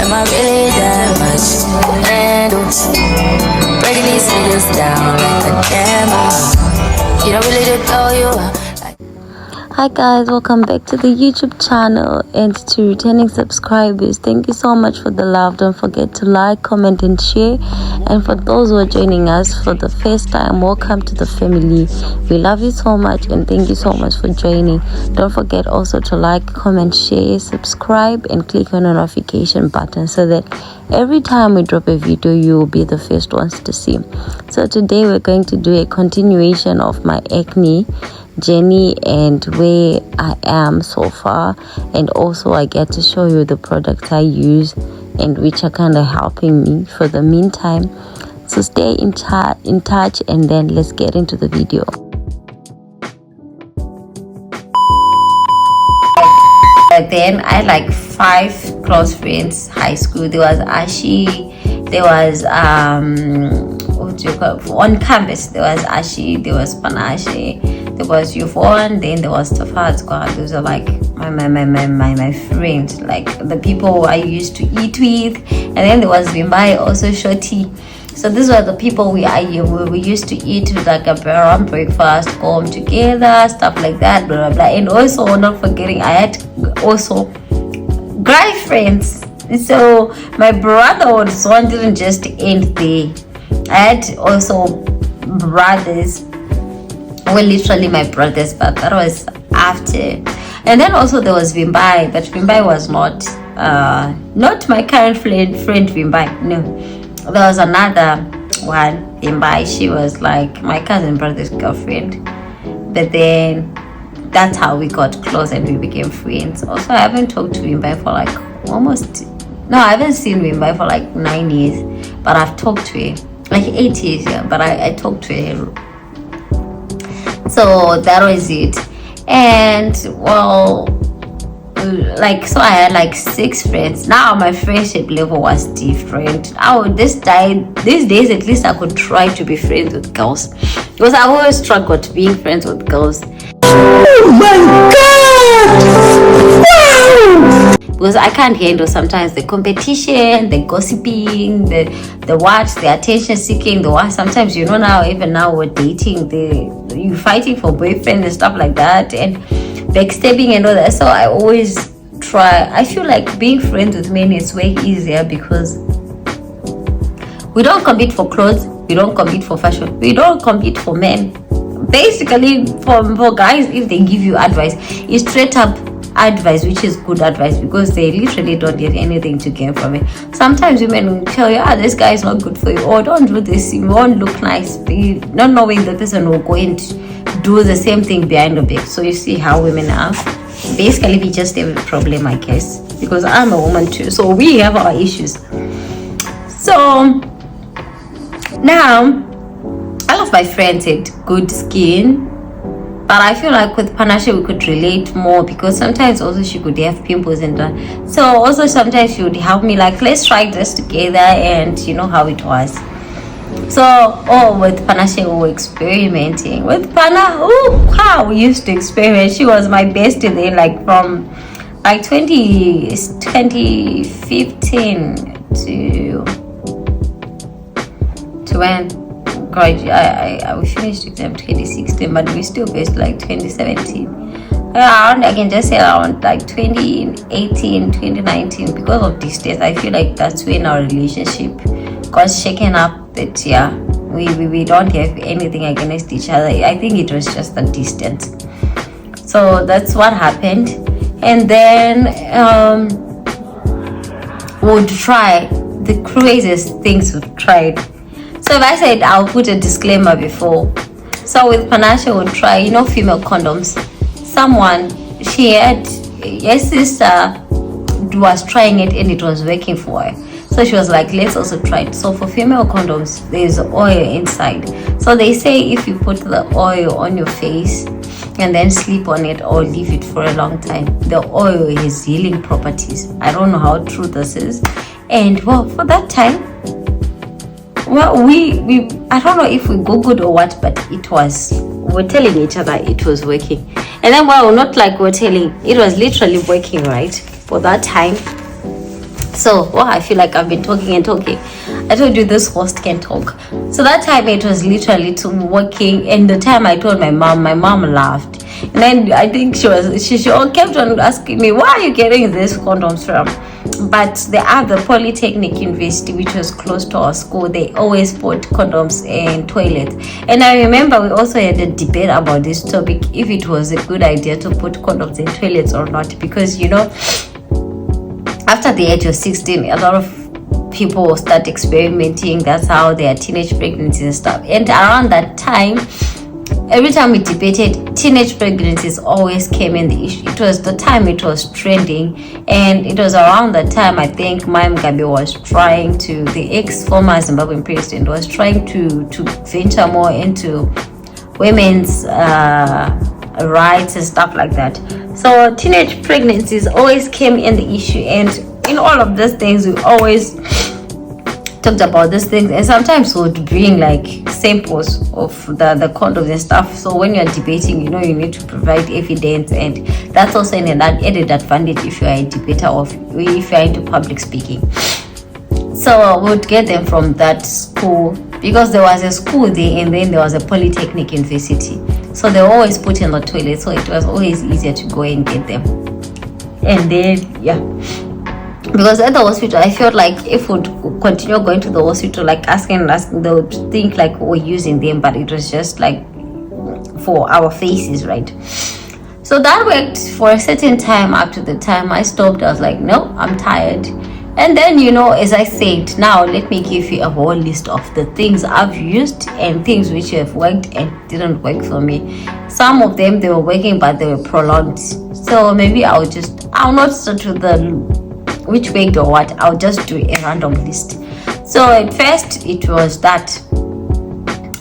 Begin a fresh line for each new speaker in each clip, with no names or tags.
Am I really that much to handle? Breaking these niggas down like a camel. You don't really know you are.
Hi guys, welcome back to the YouTube channel and to returning subscribers. Thank you so much for the love. Don't forget to like, comment and share. And for those who are joining us for the first time, welcome to the family. We love you so much and thank you so much for joining. Don't forget also to like, comment, share, subscribe and click on the notification button so that every time we drop a video you will be the first ones to see. So today we're going to do a continuation of my acne journey and where I am so far, and also I get to show you the products I use and which are kind of helping me for the meantime. So stay in touch and then let's get into the video. Then I had like 5 close friends, high school. There was Ashi, there was what do you call it? On campus there was Ashi, there was Panache, there was Yvonne, then there was Tafat Squad. Those are like my friends, like the people I used to eat with. And then there was Bimbai, also Shorty. So these were the people we used to eat with, like a around breakfast, go home together, stuff like that, blah blah blah. And also not forgetting I had also guy friends. So my brotherhood one didn't just end there. I had also brothers, well literally my brothers, but that was after. And then also there was Bimbai, but Bimbai was not my current friend Bimbai, no. There was another one, Bimbai. She was like my cousin brother's girlfriend, but then that's how we got close and we became friends. Also I haven't talked to Bimbai for like I haven't seen Bimbai for like 9 years, but I've talked to her like 8 years, yeah, but I talked to her. So that was it. And well, like, so I had like 6 friends. Now my friendship level was different. These days at least I could try to be friends with girls, because I always struggled being friends with girls. Oh my god! Wow! Because I can't handle sometimes the competition, the gossiping, the attention seeking, sometimes now we're dating, you fighting for boyfriend and stuff like that, and backstabbing and all that. So I always I feel like being friends with men is way easier because we don't compete for clothes, we don't compete for fashion, we don't compete for men. Basically for guys, if they give you advice, it's straight up advice, which is good advice because they literally don't get anything to gain from it. Sometimes women will tell you, this guy is not good for you, or don't do this, you won't look nice, not knowing the person will go and do the same thing behind the back. So you see how women are. Basically we just have a problem, I guess, because I'm a woman too, so we have our issues. So now all of my friends had good skin, but I feel like with Panache we could relate more because sometimes also she could have pimples and that. So also sometimes she would help me like, let's try this together, and you know how it was. So with Panache we were experimenting. With Pana, how we used to experiment. She was my bestie then, like from like 2015 to when we finished exam 2016, but we still based like 2017. Around, I can just say around like 2018, 2019, because of distance. I feel like that's when our relationship got shaken up. That we don't have anything against each other. I think it was just the distance. So that's what happened. And then we'd try the craziest things we've tried. So if I said I'll put a disclaimer before. So with Panache we'll try, female condoms. Your sister was trying it and it was working for her. So she was like, let's also try it. So for female condoms, there's oil inside. So they say if you put the oil on your face and then sleep on it or leave it for a long time, the oil has healing properties. I don't know how true this is. And well, for that time, well, we I don't know if we googled or what, but we're telling each other it was working. And then, well, not like we're telling, it was literally working, right, for that time. So, I feel like I've been talking and talking. I told you this host can talk. So that time it was literally to working, and the time I told my mom laughed. And then I think she kept on asking me, where are you getting these condoms from? But the other Polytechnic University, which was close to our school, they always put condoms in toilets. And I remember we also had a debate about this topic, if it was a good idea to put condoms in toilets or not, because after the age of 16, a lot of people start experimenting. That's how their teenage pregnancies and stuff. And around that time, every time we debated, teenage pregnancies always came in the issue. It was the time it was trending, and it was around that time I think Mai Mugabe was trying to, the ex-former Zimbabwean president was trying to venture more into women's rights and stuff like that. So teenage pregnancies always came in the issue, and in all of these things we always talked about these things, and sometimes we would bring like samples of the condoms and stuff. So when you're debating, you need to provide evidence, and that's also an added advantage if you are a debater or if you are into public speaking. So we would get them from that school, because there was a school there and then there was a Polytechnic University. So they were always put in the toilet, so it was always easier to go and get them. And then, because at the hospital, I felt like if we'd continue going to the hospital, like asking, they would think like we're using them, but it was just like for our faces, right? So that worked for a certain time. Up to the time I stopped, I was like, no, I'm tired. And then, as I said, now let me give you a whole list of the things I've used and things which have worked and didn't work for me. Some of them, they were working, but they were prolonged. So maybe I'll not start with which worked or what. I'll just do a random list. So at first, it was that.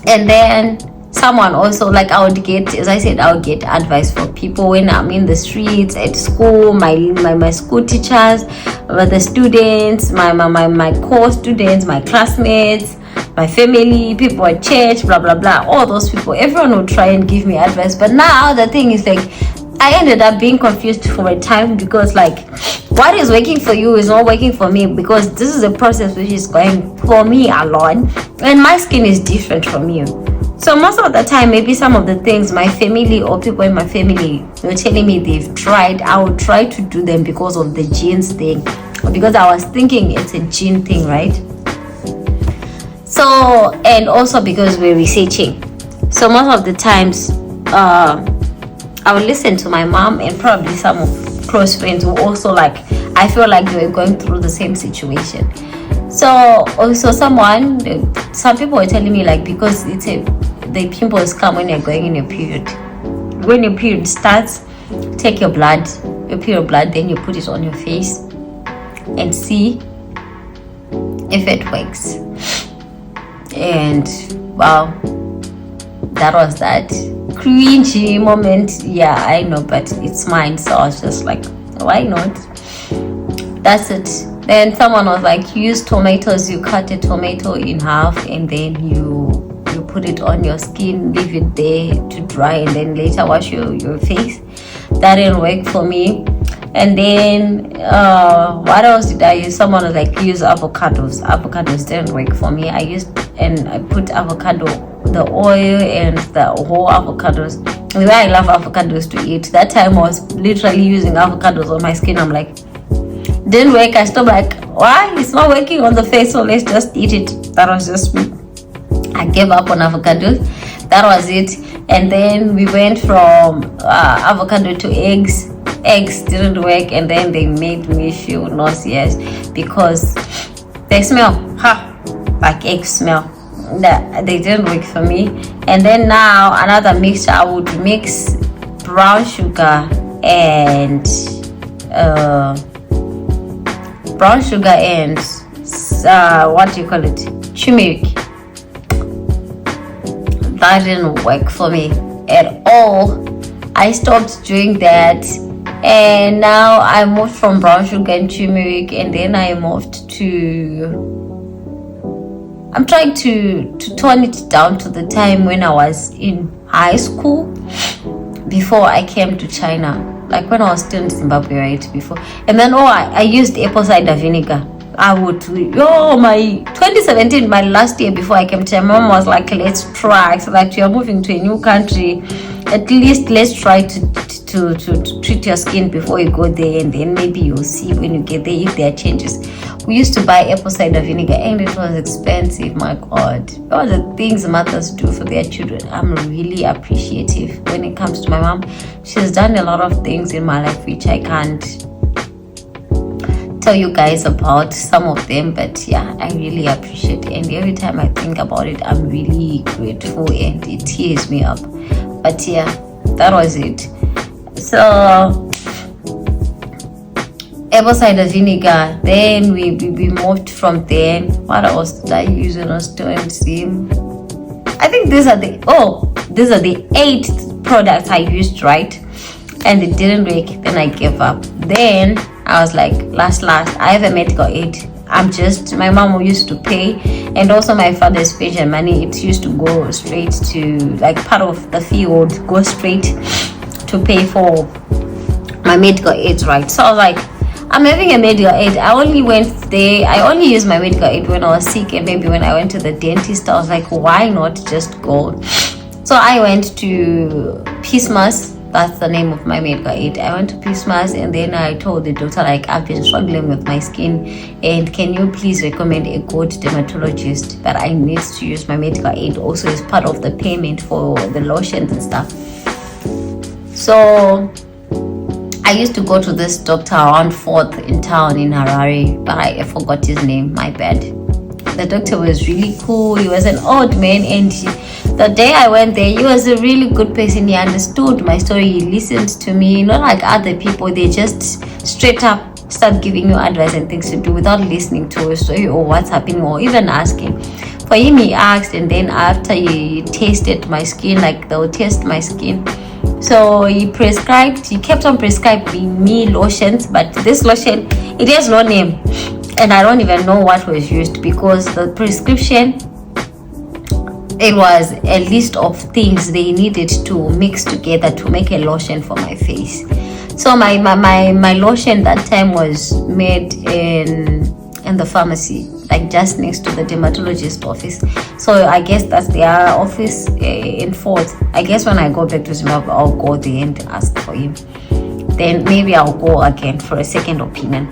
And then someone also, like I would get advice from people when I'm in the streets, at school, my school teachers, the students, my co-students, my classmates, my family, people at church, blah blah blah, all those people, everyone would try and give me advice. But now the thing is, like, I ended up being confused for a time, because like what is working for you is not working for me, because this is a process which is going for me alone, and my skin is different from you. So most of the time, maybe some of the things my family or people in my family were telling me they've tried, I would try to do them because of the genes thing, because I was thinking it's a gene thing, right? So, and also because we're researching. So most of the times, I would listen to my mom and probably some of close friends who also, like, I feel like they were going through the same situation. So also some people were telling me, like, because the pimples come when you're going in your period. When your period starts, take your period blood, then you put it on your face and see if it works. And wow, that was that cringy moment. Yeah, I know, but it's mine, so I was just like, why not? That's it. Then someone was like, use tomatoes. You cut a tomato in half and then you put it on your skin, leave it there to dry, and then later wash your face. That didn't work for me. And then what else did I use? Someone was like, use avocados. Avocados didn't work for me. I put avocado, the oil and the whole avocados. The way I love avocados to eat, that time I was literally using avocados on my skin. I'm like, didn't work. I stopped, like, why? It's not working on the face, so let's just eat it. That was just me. I gave up on avocados. That was it. And then we went from avocado to eggs. Eggs didn't work, and then they made me feel nauseous because they smell like egg smell. They didn't work for me. And then now another mixture, I would mix brown sugar and what do you call it, turmeric. That didn't work for me at all. I stopped doing that, and now I moved from brown sugar and turmeric, and then I moved to, I'm trying to tone it down to the time when I was in high school before I came to China. like when I was still in Zimbabwe, right before. And then I used apple cider vinegar. I would, my 2017, my last year before I came to my mom was like, let's try, so that you're moving to a new country, at least let's try to treat your skin before you go there, and then maybe you'll see when you get there if there are changes. We used to buy apple cider vinegar, and it was expensive. My god, all the things mothers do for their children, I'm really appreciative when it comes to my mom. She's done a lot of things in my life which I can't tell you guys about some of them, but yeah, I really appreciate it, and every time I think about it, I'm really grateful and it tears me up. But yeah, that was it. So apple cider vinegar, then we moved from there. What else did I use when I was doing Zim? I think these are the 8 products I used, right? And it didn't work. Then I gave up. Then I was like, last, I have a medical aid. My mom used to pay, and also my father's pension money, it used to go straight to, like, part of the fee would go straight to pay for my medical aid, right? So I was like, I'm having a medical aid. I only used my medical aid when I was sick, and maybe when I went to the dentist. I was like, why not just go? So I went to Pismas. That's the name of my medical aid. I went to Pismas, and then I told the doctor, like, I've been struggling with my skin, and can you please recommend a good dermatologist, but I need to use my medical aid also as part of the payment for the lotions and stuff. So I used to go to this doctor around 4th in town in Harare, but I forgot his name, my bad. The doctor was really cool. He was an old man, and the day I went there, he was a really good person. He understood my story. He listened to me, not like other people. They just straight up start giving you advice and things to do without listening to a story or what's happening or even asking. For him, he asked, and then after he tasted my skin, like they'll test my skin. So he kept on prescribing me lotions, but this lotion, it has no name. And I don't even know what was used, because the prescription, it was a list of things they needed to mix together to make a lotion for my face. So my lotion that time was made in the pharmacy, like just next to the dermatologist office. So I guess that's their office in 4th. I guess when I go back to Zimbabwe, I'll go there and ask for him. Then maybe I'll go again for a second opinion.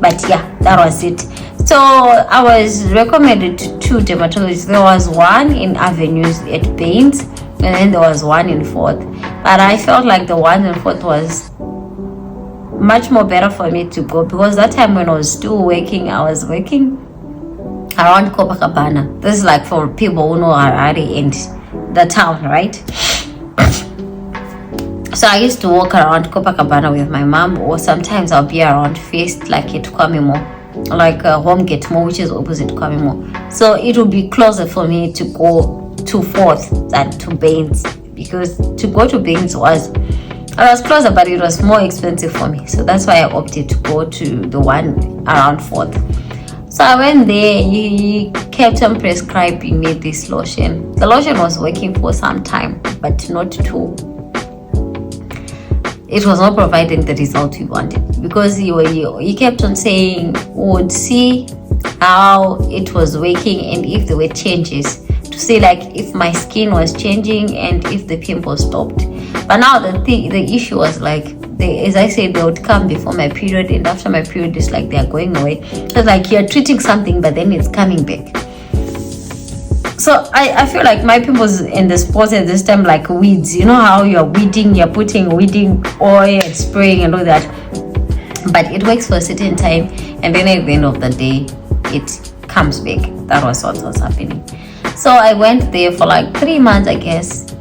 But yeah, that was it. So I was recommended to 2 dermatologists. There was one in Avenues at Baines, and then there was one in 4th. But I felt like the one in 4th was much more better for me to go, because that time when I was still working, I was working around Copacabana. This is like for people who know Harare and the town, right? So I used to walk around Copacabana with my mom, or sometimes I'll be around Feast, like at Kwamimo, like Home Gate Mall, which is opposite Kwamimo. So it would be closer for me to go to 4th than to Baines, because to go to Baines was closer, but it was more expensive for me. So that's why I opted to go to the one around 4th. So I went there. He kept on prescribing me this lotion. The lotion was working for some time, but not too. It was not providing the result we wanted, because he kept on saying we would see how it was working and if there were changes, to see like if my skin was changing and if the pimples stopped. But now the issue was like, as I said, they would come before my period, and after my period it's like they are going away. It's like you're treating something but then it's coming back. So I feel like my pimples in the spots at this time like weeds. You know how you're weeding, you're putting weeding oil and spraying and all that, but it works for a certain time, and then at the end of the day it comes back. That was what was happening. So I went there for like 3 months, I guess.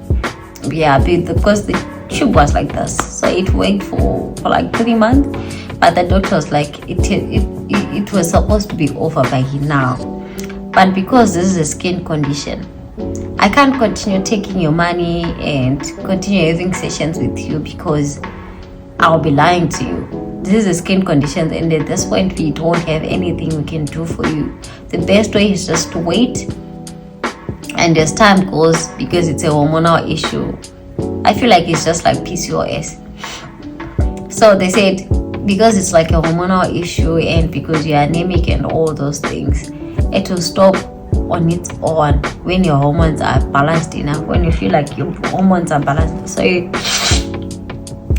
Yeah, because the tube was like this, so it worked for like 3 months. But the doctor was like, it was supposed to be over by now, but because this is a skin condition, I can't continue taking your money and continue having sessions with you, because I'll be lying to you. This is a skin condition, and at this point we don't have anything we can do for you. The best way is just to wait, and as time goes, because it's a hormonal issue, I feel like it's just like PCOS. So they said because it's like a hormonal issue and because you're anemic and all those things, it will stop on its own when your hormones are balanced enough, when you feel like your hormones are balanced. So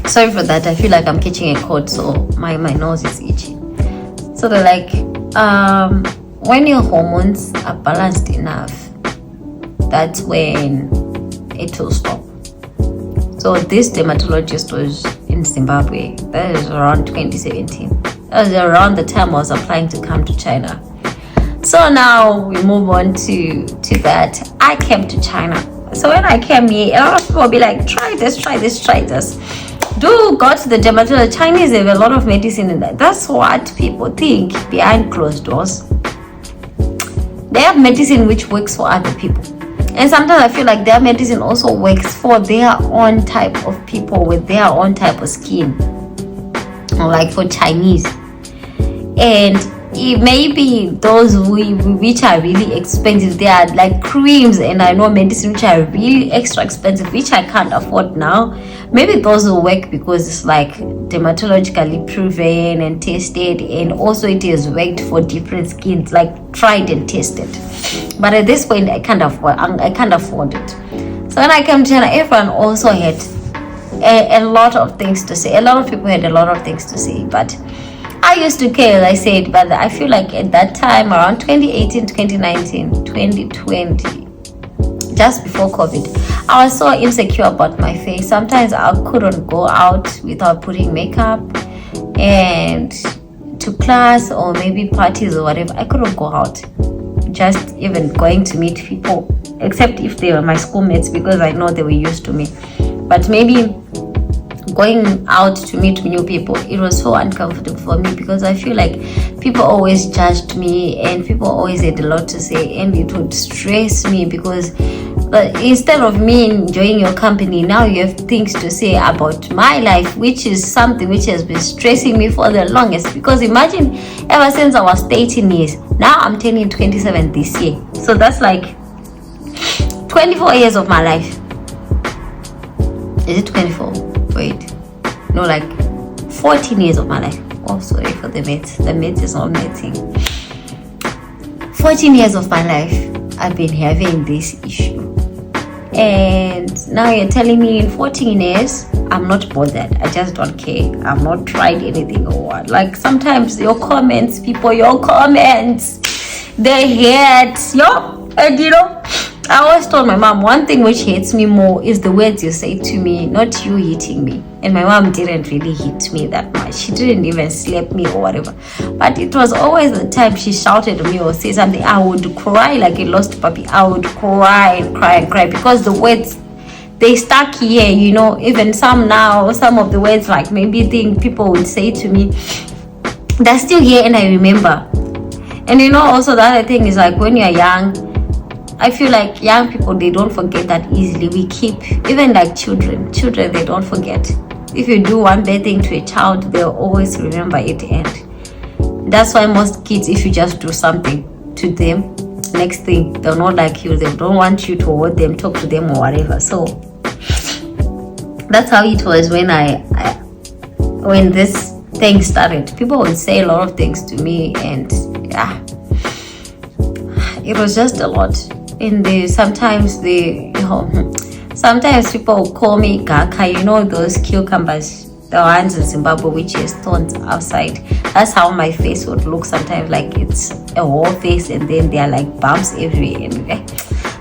sorry for that, I feel like I'm catching a cold, so my nose is itchy. So they're like, when your hormones are balanced enough, that's when it will stop. So this dermatologist was in Zimbabwe. That is around 2017. That was around the time I was applying to come to China. So now we move on to that. I came to China. So when I came here, a lot of people will be like, try this. Do go to the dermatologist. Chinese have a lot of medicine in that. That's what people think behind closed doors. They have medicine which works for other people. And sometimes I feel like their medicine also works for their own type of people with their own type of skin. Like for Chinese. And maybe those which are really expensive, they are like creams, and I know medicine which are really extra expensive, which I can't afford now. Maybe those will work because it's like dermatologically proven and tested, and also it has worked for different skins, like tried and tested. But at this point I can't afford it. So when I came to China, everyone also had a lot of things to say. A lot of people had a lot of things to say, but I used to care, as I said, but I feel like at that time, around 2018, 2019, 2020, just before COVID, I was so insecure about my face. Sometimes I couldn't go out without putting makeup and to class or maybe parties or whatever. I couldn't go out, just even going to meet people, except if they were my schoolmates, because I know they were used to me. But maybe going out to meet new people, it was so uncomfortable for me because I feel like people always judged me and people always had a lot to say, and it would stress me because instead of me enjoying your company, now you have things to say about my life, which is something which has been stressing me for the longest. Because imagine, ever since I was 13 years, now I'm turning 27 this year, so that's like 24 years of my life. Is it 24? Wait, no, like 14 years of my life. Oh, sorry for the maths. The maths is not mathing. 14 years of my life I've been having this issue, and now you're telling me in 14 years I'm not bothered. I just don't care. I've not tried anything or what. Like sometimes your comments, they hurt, and you know, I always told my mom, one thing which hates me more is the words you say to me, not you hitting me. And my mom didn't really hit me that much. She didn't even slap me or whatever. But it was always the time she shouted at me or say something, I would cry like a lost puppy. I would cry and cry and cry because the words, they stuck here, you know. Even some of the words, like maybe people would say to me, they're still here and I remember. And you know, also the other thing is, like, when you're young, I feel like young people, they don't forget that easily. We keep, even like children, they don't forget. If you do one bad thing to a child, they'll always remember it. And that's why most kids, if you just do something to them, next thing, they'll not like you. They don't want you to hold them, talk to them or whatever. So that's how it was when this thing started. People would say a lot of things to me, and yeah, it was just a lot. Sometimes people call me Gaka, you know, those cucumbers, the ones in Zimbabwe which has thorns outside. That's how my face would look sometimes, like it's a whole face and then there are like bumps everywhere. And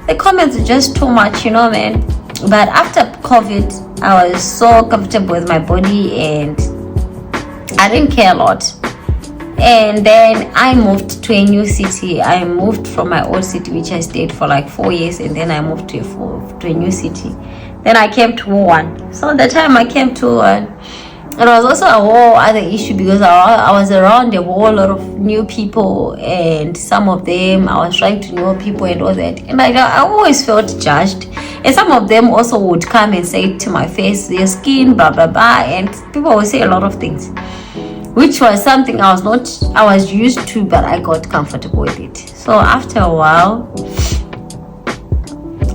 the comments are just too much, you know, man. But after COVID, I was so comfortable with my body and I didn't care a lot. And then I moved to a new city. I moved from my old city, which I stayed for like 4 years, and then I moved to a new city. Then I came to Wuhan. So the time I came to Wuhan, it was also a whole other issue because I was around a whole lot of new people, and some of them I was trying to know people and all that. And I always felt judged. And some of them also would come and say to my face, your skin, blah, blah, blah. And people would say a lot of things, which was something I was used to, but I got comfortable with it. So after a while,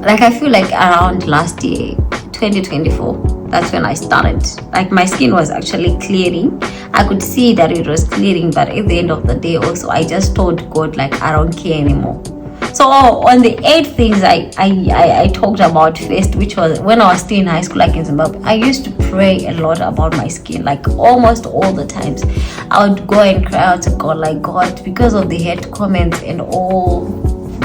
like I feel like around last year, 2024, That's when I started. Like my skin was actually clearing. I could see that it was clearing, but at the end of the day also I just told God, like, I don't care anymore. So on the 8 things I talked about first, which was when I was still in high school, like in Zimbabwe, I used to pray a lot about my skin, like almost all the times. I would go and cry out to God, like, God, because of the hate comments and all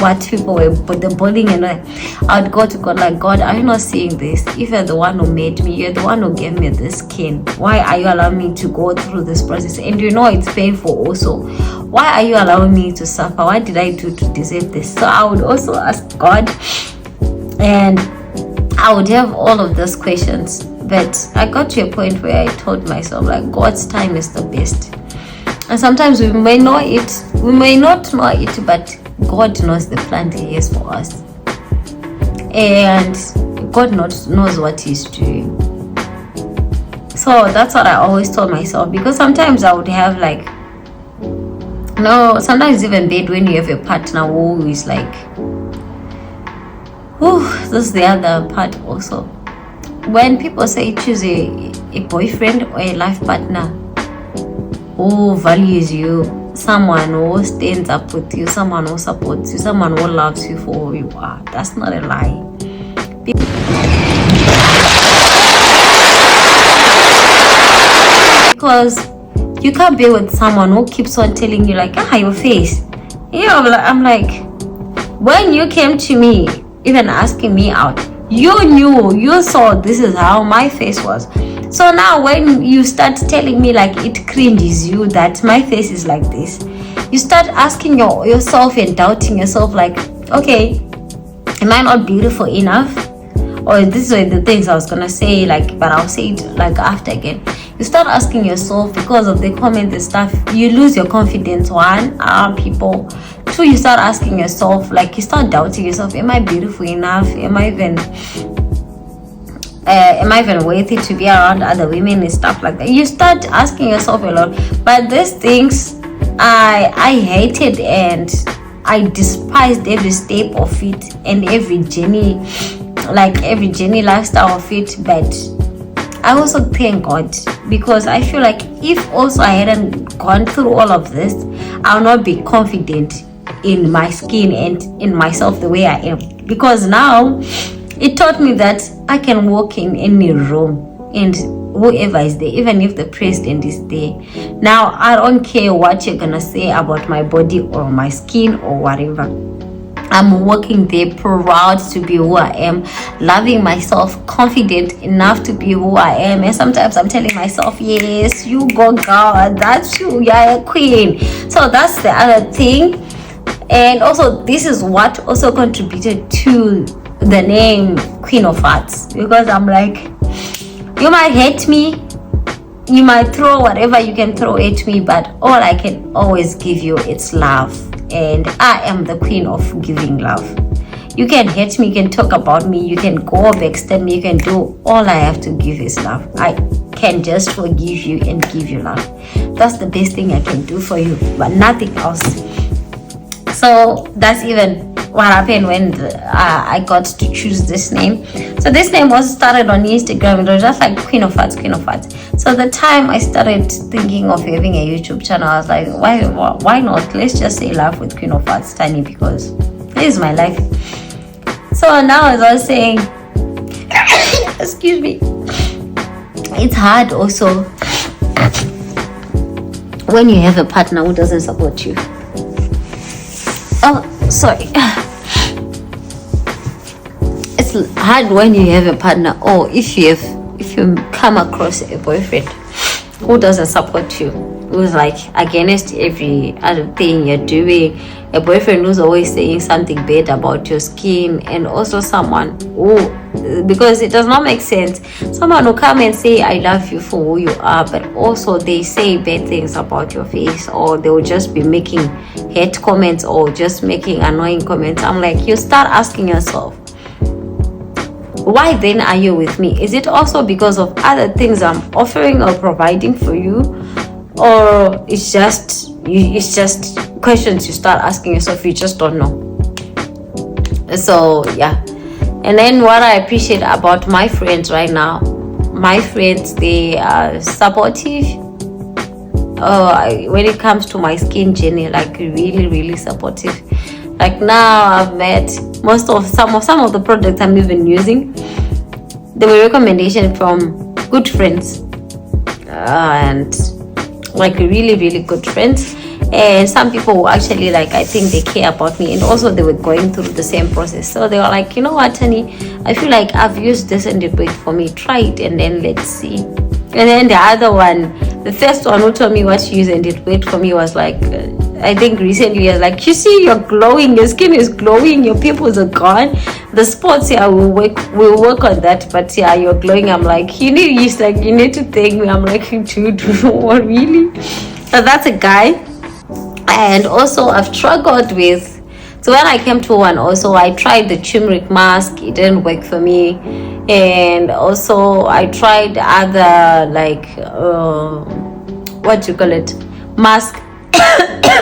what people were, the bullying and all, I would go to God, like, God, are you not seeing this? If you're the one who made me, you're the one who gave me this skin, why are you allowing me to go through this process? And you know it's painful also. Why are you allowing me to suffer? What did I do to deserve this? So I would also ask God, and I would have all of those questions. But I got to a point where I told myself, like, God's time is the best. And sometimes we may know it, we may not know it, but God knows the plan He has for us. And God knows what He's doing. So that's what I always told myself, because sometimes I would have like, no, sometimes even bad when you have a partner who is like, this is the other part also. When people say choose a boyfriend or a life partner who values you, someone who stands up with you, someone who supports you, someone who loves you for who you are, that's not a lie. Because you can't be with someone who keeps on telling you, like, your face. You know, I'm like, when you came to me, even asking me out, you knew, you saw this is how my face was. So now when you start telling me, like, it cringes you that my face is like this, you start asking yourself and doubting yourself, like, okay, am I not beautiful enough? Or these were the things I was gonna say, like, but I'll say it like after again. You start asking yourself, because of the comment and stuff, you lose your confidence. 1, people. 2, you start asking yourself, like, you start doubting yourself, am I beautiful enough? Am I even worthy to be around other women and stuff like that? You start asking yourself a lot. But these things I hated, and I despised every step of it and every journey lifestyle of it. But I also thank God, because I feel like if also I hadn't gone through all of this, I'll not be confident in my skin and in myself the way I am. Because now it taught me that I can walk in any room and whoever is there, even if the president is there. Now I don't care what you're gonna say about my body or my skin or whatever. I'm walking there proud to be who I am, loving myself, confident enough to be who I am. And sometimes I'm telling myself, yes, you go girl, that's you, you're a queen. So that's the other thing. And also this is what also contributed to the name Queen of Hearts, because I'm like, you might hate me, you might throw whatever you can throw at me, but all I can always give you is love. And I am the queen of giving love. You can hate me, you can talk about me, you can go backstab me, you can do, all I have to give is love. I can just forgive you and give you love. That's the best thing I can do for you, but nothing else. So that's even what happened when I got to choose this name. So this name was started on Instagram. It was just like Queen of Hearts, Queen of Hearts. So the time I started thinking of having a YouTube channel, I was like, why not? Let's just say Life with Queen of Hearts, Tanny, because this is my life. So now, as I was saying, excuse me, it's hard also when you have a partner who doesn't support you. Oh, sorry. It's hard when you have a partner, or if you come across a boyfriend who doesn't support you, who's like against every other thing you're doing, a boyfriend who's always saying something bad about your skin, and also someone who, because it does not make sense, someone who come and say I love you for who you are, but also they say bad things about your face, or they will just be making hate comments or just making annoying comments. I'm like, you start asking yourself, why then are you with me? Is it also because of other things I'm offering or providing for you, or it's just questions you start asking yourself, you just don't know. So yeah. And then what I appreciate about my friends right now, my friends, they are supportive. When it comes to my skin journey, like really supportive. Like now I've met some of the products I'm even using. They were recommendation from good friends, and like really good friends. And some people who actually, like, I think they care about me, and also they were going through the same process, so they were like, you know what, Tanny, I feel like I've used this and it worked for me, try it and then let's see. And then the other one, the first one who told me what to use and it worked for me was like, I think recently, I was like, you see, you're glowing, your skin is glowing, your pimples are gone, the spots, yeah, we'll work on that, but yeah, you're glowing. I'm like, you need to thank me. I'm like, dude, what, really? So that's a guy. And also I've struggled with, so when I came to one, also I tried the turmeric mask, it didn't work for me. And also I tried other, like, what do you call it, mask,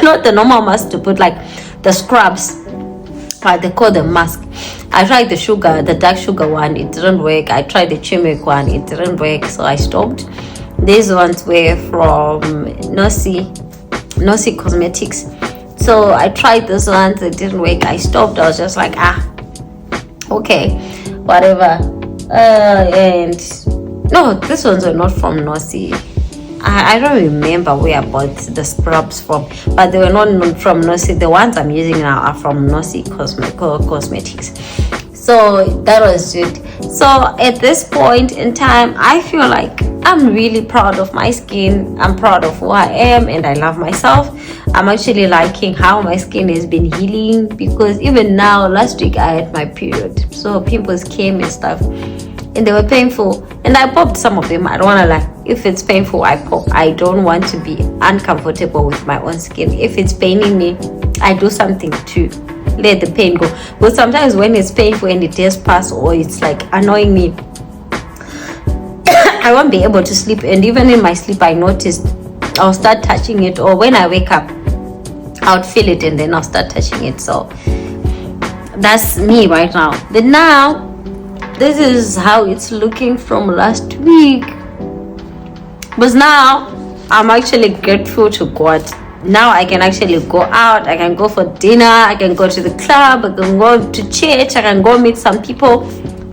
not the normal mask to put, like the scrubs, but they call them mask. I tried the dark sugar one, it didn't work. I tried the turmeric one, it didn't work, so I stopped. These ones were from Nosy Cosmetics, so I tried those ones, it didn't work, I stopped. I was just like, okay, whatever. And no, these ones are not from Nosy. I don't remember where I bought the scrubs from, but they were not from Nosy. The ones I'm using now are from Nosy Cosmetics. So that was it. So at this point in time, I feel like I'm really proud of my skin. I'm proud of who I am, and I love myself. I'm actually liking how my skin has been healing, because even now, last week I had my period, so pimples came and stuff, and they were painful, and I popped some of them. I don't want to lie. If it's painful, I pop. I don't want to be uncomfortable with my own skin. If it's paining me, I do something to let the pain go. But sometimes when it's painful and it does pass, or it's like annoying me, I won't be able to sleep. And even in my sleep, I noticed I'll start touching it, or when I wake up, I'll feel it and then I'll start touching it. So that's me right now. But now, this is how it's looking from last week. But now I'm actually grateful to God. Now I can actually go out, I can go for dinner, I can go to the club, I can go to church, I can go meet some people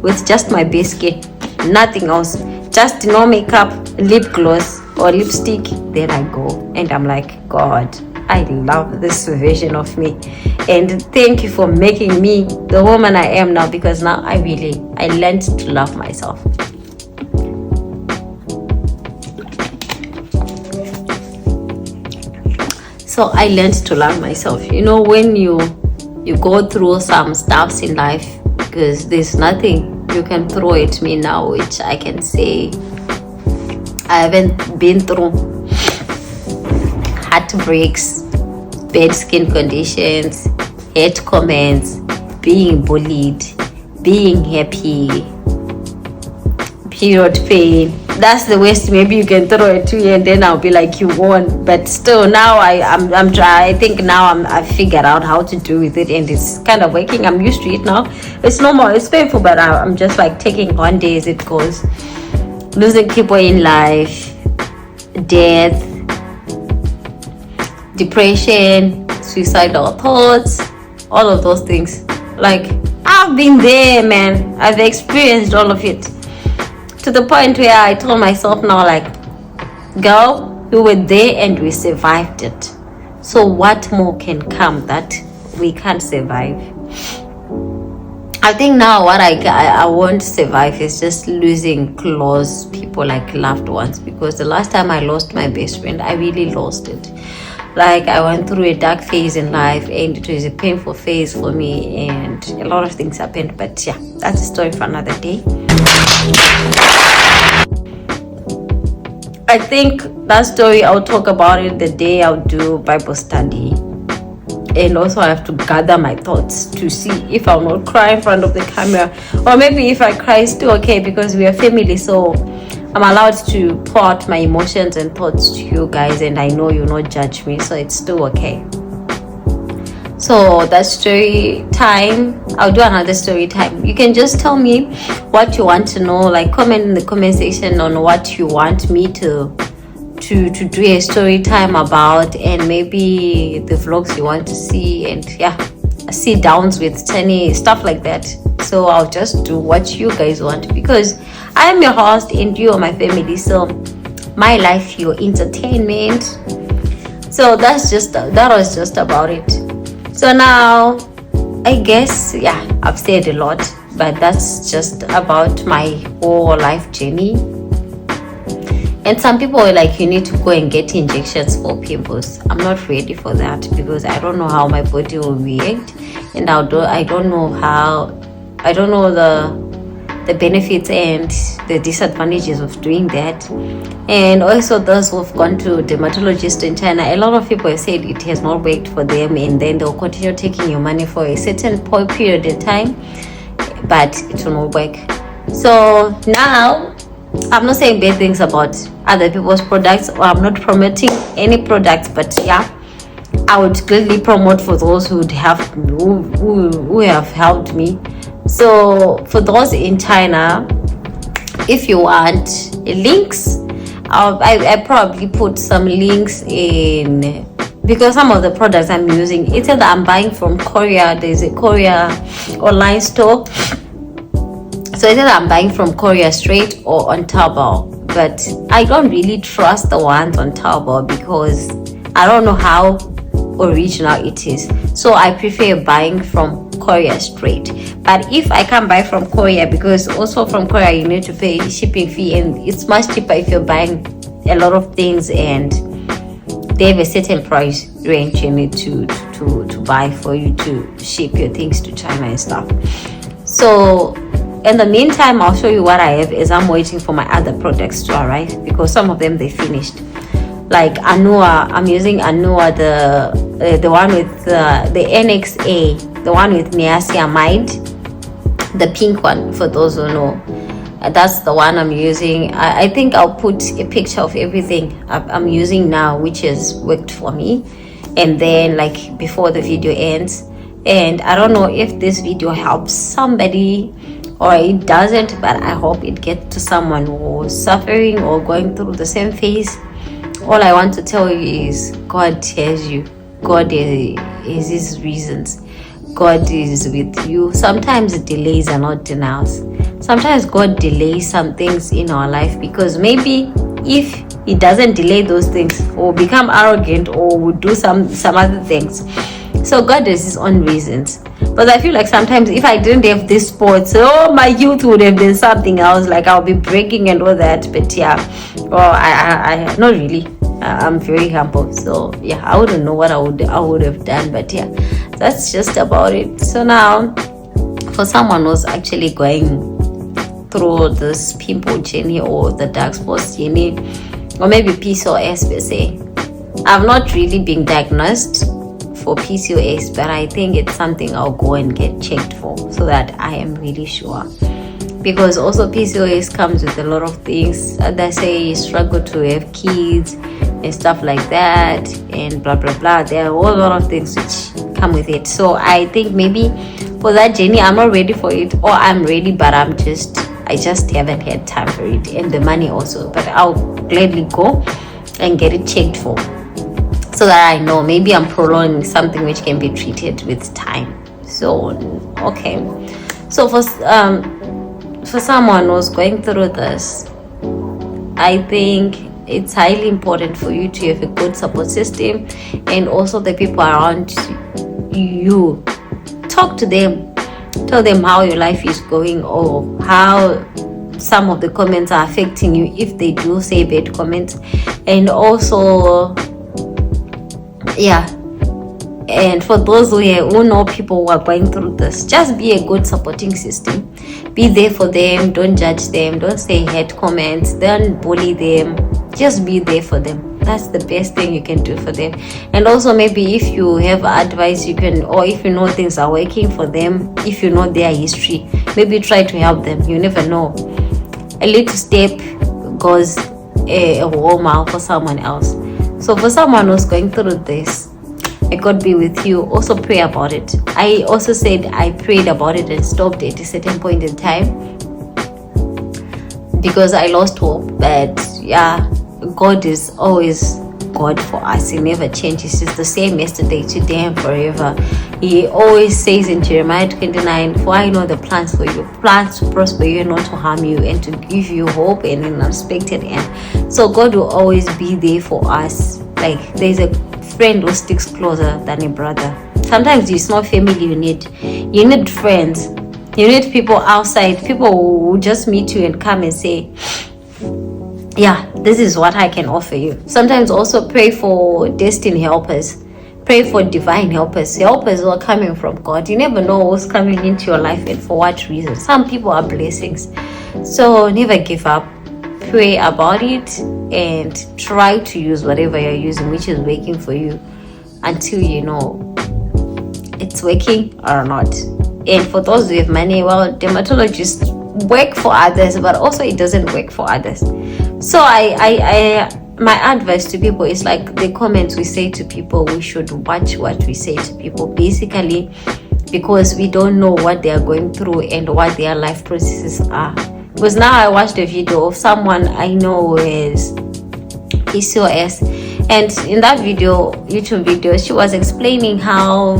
with just my bare skin, nothing else, just no makeup, lip gloss or lipstick. Then I go and I'm like, God, I love this version of me, and thank you for making me the woman I am now, because now I learned to love myself. So I learned to love myself. You know, when you go through some stuffs in life, because there's nothing you can throw at me now which I can say I haven't been through. Heartbreaks, bad skin conditions, hate comments, being bullied, being happy, period pain. That's the worst maybe you can throw it to you, and then I'll be like, you won. But still, now I think now I've figured out how to do with it, and it's kind of working. I'm used to it now. It's normal, it's painful, but I'm just like taking one day as it goes. Losing people in life, death, depression, suicidal thoughts, all of those things. Like, I've been there, man. I've experienced all of it, to the point where I told myself now, like, girl, we were there and we survived it. So what more can come that we can't survive? I think now what I won't survive is just losing close people, like loved ones, because the last time I lost my best friend, I really lost it. Like, I went through a dark phase in life, and it was a painful phase for me, and a lot of things happened. But yeah, that's a story for another day. I think that story, I'll talk about it the day I'll do Bible study. And also I have to gather my thoughts to see if I'll not cry in front of the camera, or maybe if I cry, it's still okay, because we are family, so I'm allowed to pour out my emotions and thoughts to you guys, and I know you'll not judge me, so it's still okay. So that's story time. I'll do another story time. You can just tell me what you want to know, like comment in the comment section on what you want me to do a story time about, and maybe the vlogs you want to see, and yeah, sit downs with Tanny, stuff like that. So I'll just do what you guys want, because I am your host and you are my family. So my life, your entertainment. So that was just about it. So now I guess, yeah, I've said a lot, but that's just about my whole life journey. And some people are like, you need to go and get injections for pimples. I'm not ready for that, because I don't know how my body will react, and I don't know the benefits and the disadvantages of doing that. And also those who've gone to dermatologists in China, a lot of people have said it has not worked for them, and then they'll continue taking your money for a certain period of time, but it will not work. So now, I'm not saying bad things about other people's products, or I'm not promoting any products, but yeah, I would gladly promote for those who have helped me. So for those in China, if you want links, I probably put some links in, because some of the products I'm using, it's either I'm buying from Korea. There's a Korea online store, so either I'm buying from Korea straight or on Taobao. But I don't really trust the ones on Taobao, because I don't know how original it is. So I prefer buying from Korea straight. But if I can't buy from Korea, because also from Korea you need to pay shipping fee, and it's much cheaper if you're buying a lot of things and they have a certain price range you need to buy for you to ship your things to China and stuff. So in the meantime, I'll show you what I have as I'm waiting for my other products to arrive, because some of them they finished. Like Anua, I'm using Anua, the one with the NXA, the one with niacinamide, the pink one, for those who know. That's the one I'm using. I think I'll put a picture of everything I'm using now, which has worked for me, and then like before the video ends. And I don't know if this video helps somebody or it doesn't, but I hope it gets to someone who's suffering or going through the same phase. All I want to tell you is God hears you. God is his reasons. God is with you. Sometimes delays are not denials. Sometimes God delays some things in our life, because maybe if he doesn't delay those things, or become arrogant, or would do some other things. So God has his own reasons. But I feel like sometimes if I didn't have this sport, so my youth would have been something else, like I'll be breaking and all that. But yeah, well, I not really. I'm very humble, so yeah, I wouldn't know what I would have done. But yeah, that's just about it. So now, for someone who's actually going through this pimple journey or the dark spots journey, or maybe PCOS per se, I've not really been diagnosed for PCOS, but I think it's something I'll go and get checked for, so that I am really sure. Because also PCOS comes with a lot of things. They say you struggle to have kids and stuff like that, and blah blah blah. There are a whole lot of things which come with it. So I think maybe for that journey I'm not ready for it, or I'm ready but I just haven't had time for it, and the money also. But I'll gladly go and get it checked for, so that I know maybe I'm prolonging something which can be treated with time. So okay, so for someone who's going through this, I think it's highly important for you to have a good support system, and also the people around you. Talk to them, tell them how your life is going, or how some of the comments are affecting you, if they do say bad comments. And also, yeah, and for those who know people who are going through this, just be a good supporting system. Be there for them. Don't judge them. Don't say hate comments. Don't bully them. Just be there for them. That's the best thing you can do for them. And also, maybe if you have advice you can, or if you know things are working for them, if you know their history, maybe try to help them. You never know. A little step goes a whole mile for someone else. So for someone who's going through this, may God be with you. Also pray about it. I also said I prayed about it and stopped at a certain point in time because I lost hope. But yeah, God is always God for us. He never changes. He's the same yesterday, today, and forever. He always says in Jeremiah 29, for I know the plans for you, plans to prosper you, not to harm you, and to give you hope and an unexpected end. So God will always be there for us. Like there's a friend who sticks closer than a brother. Sometimes it's not family you need friends. You need people outside, people who will just meet you and come and say, yeah, this is what I can offer you. Sometimes also pray for destiny helpers. Pray for divine helpers who are coming from God. You never know who's coming into your life and for what reason. Some people are blessings. So never give up. Pray about it and try to use whatever you're using, which is working for you, until you know it's working or not. And for those who have money, well, dermatologists work for others, but also it doesn't work for others. So my advice to people is like the comments we say to people, we should watch what we say to people, basically, because we don't know what they are going through and what their life processes are. Because now I watched a video of someone I know is PCOS, and in that video, YouTube video, she was explaining how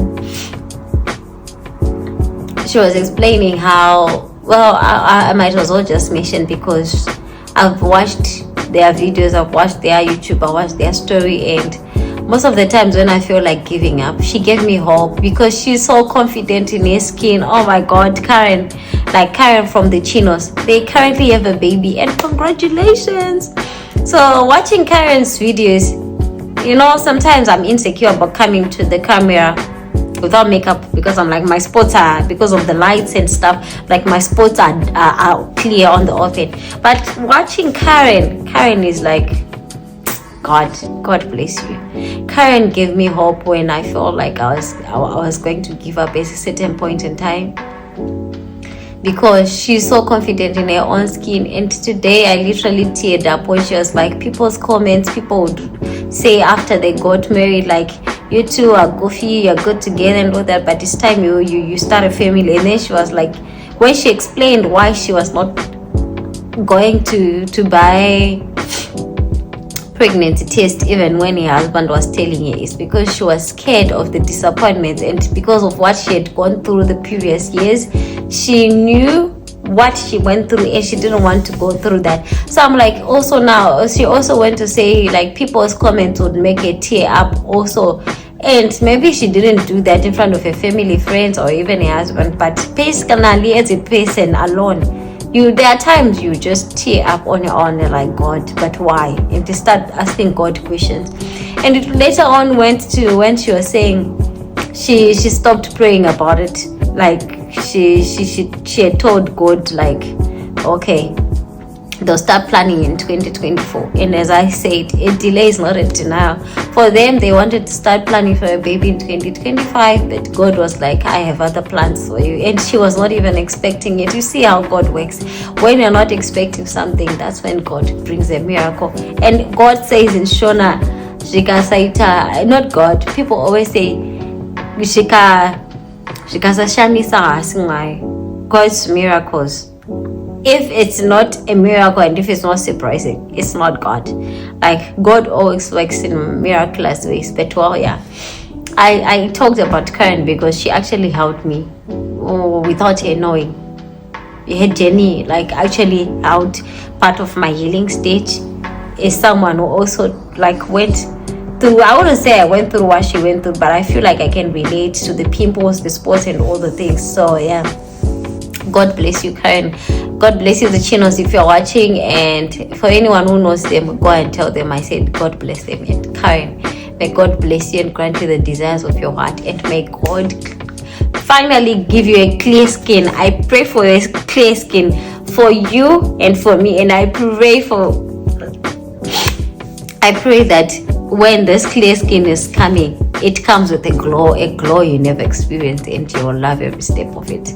well, I might as well just mention, because I've watched their videos, I've watched their YouTube, I watched their story, and most of the times when I feel like giving up, she gave me hope because she's so confident in her skin. Oh my God, Karen from the Chinos, they currently have a baby, and congratulations. So watching Karen's videos, you know, sometimes I'm insecure about coming to the camera without makeup, because I'm like, my spots are, because of the lights and stuff, like my spots are clear on the open. But watching Karen is like, God bless you. Karen gave me hope when I felt like I was going to give up at a certain point in time, because she's so confident in her own skin. And today I literally teared up when she was like, people's comments, people would say after they got married, like, you two are goofy, you're good together and all that, but it's time you start a family. And then she was like, when she explained why she was not going to buy pregnancy test even when her husband was telling her, it's because she was scared of the disappointment, and because of what she had gone through the previous years, she knew what she went through and she didn't want to go through that. So I'm like, also now she also went to say, like, people's comments would make her tear up also, and maybe she didn't do that in front of her family, friends, or even her husband, but personally as a person alone, there are times you just tear up on your own. You're like, God, but why? And you start asking God questions. And it later on went to when she was saying she stopped praying about it. Like she had told God, like, okay, they'll start planning in 2024. And as I said, a delay is not a denial. For them, they wanted to start planning for a baby in 2025, but God was like, I have other plans for you. And she was not even expecting it. You see how God works. When you're not expecting something, that's when God brings a miracle. And God says in Shona, Shika Saita, not God, people always say, Shika Shamisa, God's miracles. If it's not a miracle and if it's not surprising, it's not God. Like, God always works in miraculous ways. But well, yeah, I talked about Karen because she actually helped me without her knowing. Her journey, like, actually helped part of my healing stage. Is someone who also like went through, I wouldn't say I went through what she went through, but I feel like I can relate to the pimples, the spots, and all the things. So yeah, God bless you, Karen. God bless you, the Chinos, if you're watching. And for anyone who knows them, go and tell them I said God bless them. And Karen, may God bless you and grant you the desires of your heart, and may God finally give you a clear skin. I pray for a clear skin for you and for me, and I pray that when this clear skin is coming, it comes with a glow you never experienced, and you will love every step of it.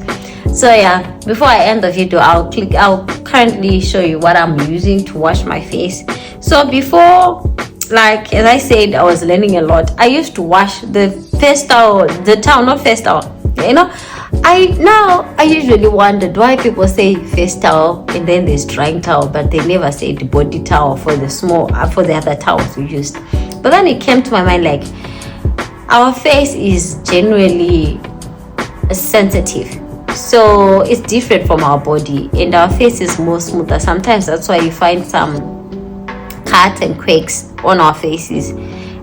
So yeah, before I end the video, I'll currently show you what I'm using to wash my face. So before like as I said, I was learning a lot. I used to wash the face towel, not face towel. I usually wondered why people say face towel and then there's drying towel, but they never say the body towel for the other towels we used. But then it came to my mind, like, our face is generally sensitive, so it's different from our body, and our face is more smoother. Sometimes that's why you find some cuts and quakes on our faces.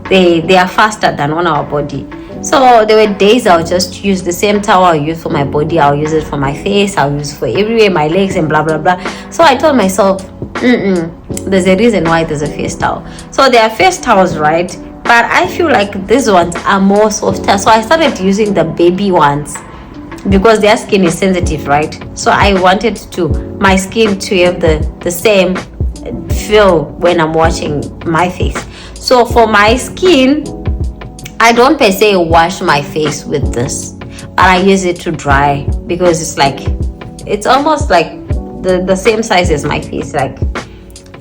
They are faster than on our body. So there were days I'll just use the same towel I use for my body, I'll use it for my face, I'll use it for everywhere, my legs and blah blah blah. So I told myself, there's a reason why there's a face towel. So there are face towels, right? But I feel like these ones are more softer. So I started using the baby ones because their skin is sensitive, right? So I wanted my skin to have the same feel when I'm washing my face. So for my skin, I don't per se wash my face with this, but I use it to dry because it's almost like the same size as my face. Like,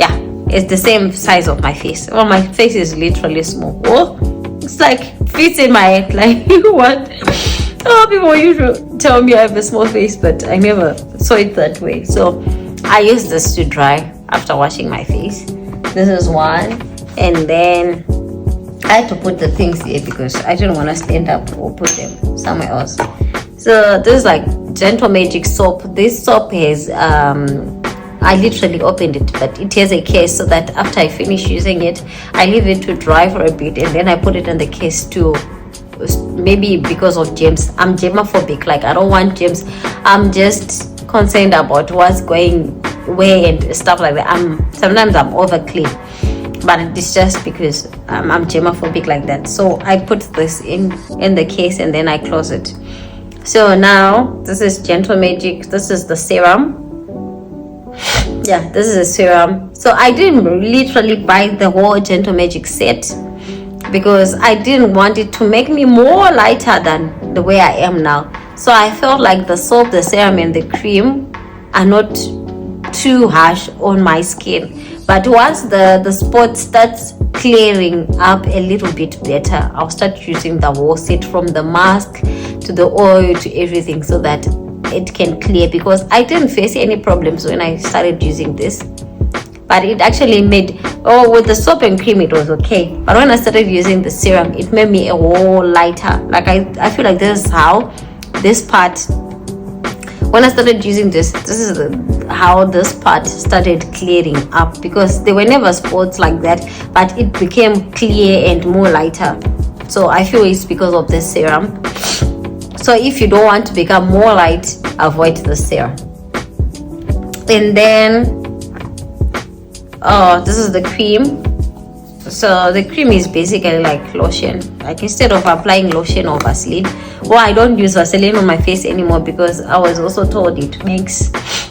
yeah, it's the same size of my face. Well, my face is literally small. Oh, it's like fits in my head. Like, what? Oh, people usually tell me I have a small face, but I never saw it that way. So I use this to dry after washing my face. This is one, and then I had to put the things here because I didn't want to stand up or put them somewhere else. So this is like Gentle Magic soap. This soap has I literally opened it, but it has a case so that after I finish using it, I leave it to dry for a bit, and then I put it in the case too. Maybe because of germs. I'm germophobic. Like, I don't want germs. I'm just concerned about what's going where and stuff like that. Sometimes I'm over clean, but it's just because I'm germophobic like that. So I put this in the case and then I close it. So now this is Gentle Magic. This is the serum. Yeah, this is a serum. So I didn't literally buy the whole Gentle Magic set because I didn't want it to make me more lighter than the way I am now. So I felt like the soap, the serum, and the cream are not too harsh on my skin. But once the spot starts clearing up a little bit better, I'll start using the whole set, from the mask to the oil to everything, so that it can clear, because I didn't face any problems when I started using this. But it actually made, with the soap and cream it was okay, but when I started using the serum, it made me a whole lighter. Like, I feel like this is how this part, when I started using this is how this part started clearing up, because there were never spots like that, but it became clear and more lighter. So I feel it's because of this serum. So if you don't want to become more light, avoid the serum. And then this is the cream. So the cream is basically like lotion. Like, instead of applying lotion or Vaseline, I don't use Vaseline on my face anymore, because I was also told it makes,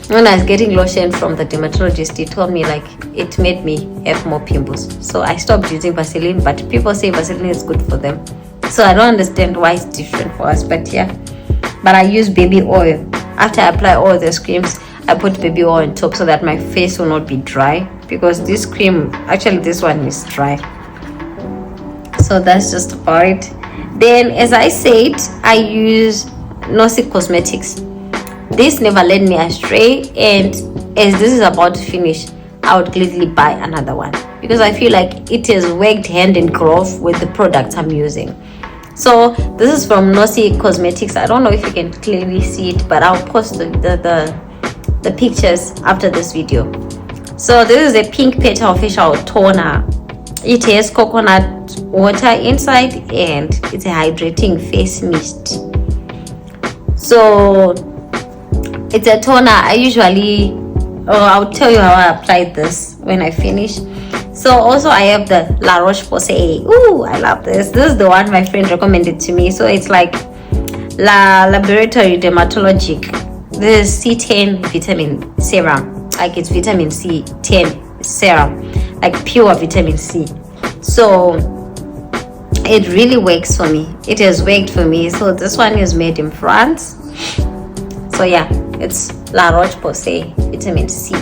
when I was getting lotion from the dermatologist, he told me like it made me have more pimples. So I stopped using Vaseline, but people say Vaseline is good for them. So I don't understand why it's different for us, but yeah. But I use baby oil. After I apply all these creams, I put baby oil on top so that my face will not be dry, because this cream, actually this one is dry. So that's just about it. Then, as I said, I use Nosy Cosmetics. This never led me astray, and as this is about to finish, I would gladly buy another one, because I feel like it has worked hand in glove with the products I'm using. So this is from Nosy Cosmetics. I don't know if you can clearly see it, but I'll post the pictures after this video. So this is a pink petal facial toner. It has coconut water inside, and it's a hydrating face mist. So it's a toner. I usually, I'll tell you how I applied this when I finish. So also I have the La Roche-Posay. Ooh, I love this. This is the one my friend recommended to me. So it's like La Laboratory Dermatologic. This is C10 vitamin serum. Like, it's vitamin C10 serum, like pure vitamin C. So it really works for me. It has worked for me. So this one is made in France. So yeah, it's La Roche-Posay vitamin C.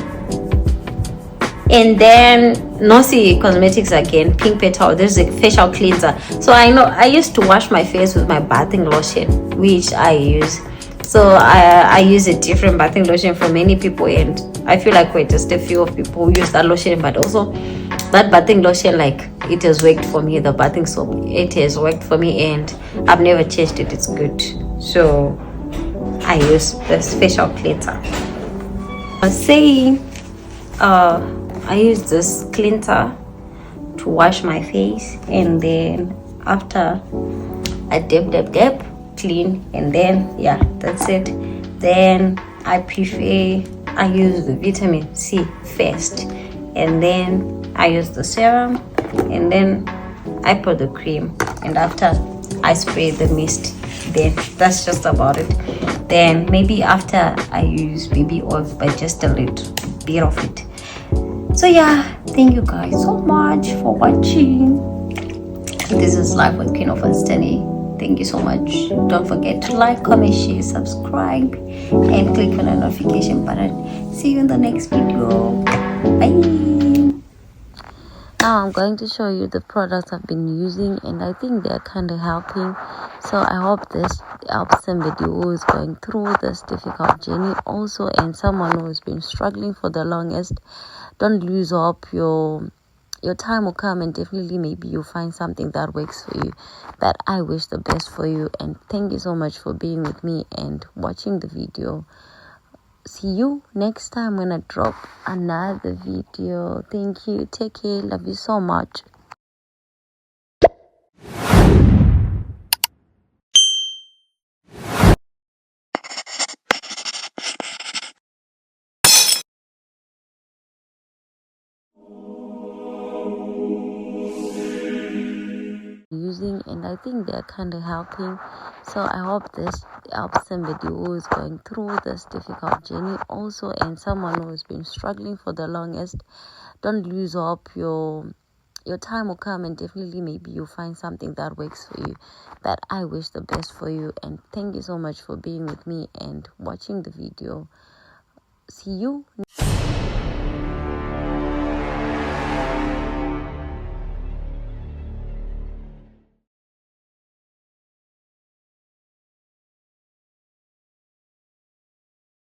And then Nossi Cosmetics again, Pink Petal. There's a facial cleanser. So I know I used to wash my face with my bathing lotion, which I use. So I use a different bathing lotion for many people, and I feel like we're just a few of people who use that lotion. But also that bathing lotion, like, it has worked for me. The bathing soap, it has worked for me, and I've never changed it. It's good. So I use this facial cleanser. I was saying, I use this cleanser to wash my face, and then after I dip clean, and then yeah, that's it. Then I use the vitamin C first, and then I use the serum, and then I put the cream, and after I spray the mist. Then that's just about it. Then maybe after I use baby oil, but just a little bit of it. So yeah, thank you guys so much for watching. This is Life with Queen of Tanny. Thank you so much. Don't forget to like, comment, share, subscribe, and click on the notification button. See you in the next video. Bye. Now I'm going to show you the products I've been using, and I think they're kind of helping. So I hope this helps somebody who is going through this difficult journey also, and someone who has been struggling for the longest. Don't lose hope. Your time will come, and definitely maybe you'll find something that works for you. But I wish the best for you, and thank you so much for being with me and watching the video. See you next time when I drop another video. Thank you. Take care. Love you so much. Using, and I think they're kind of helping. So I hope this helps somebody who is going through this difficult journey also, and someone who has been struggling for the longest. Don't lose hope. Your time will come, and definitely maybe you'll find something that works for you. But I wish the best for you, and thank you so much for being with me and watching the video. See you.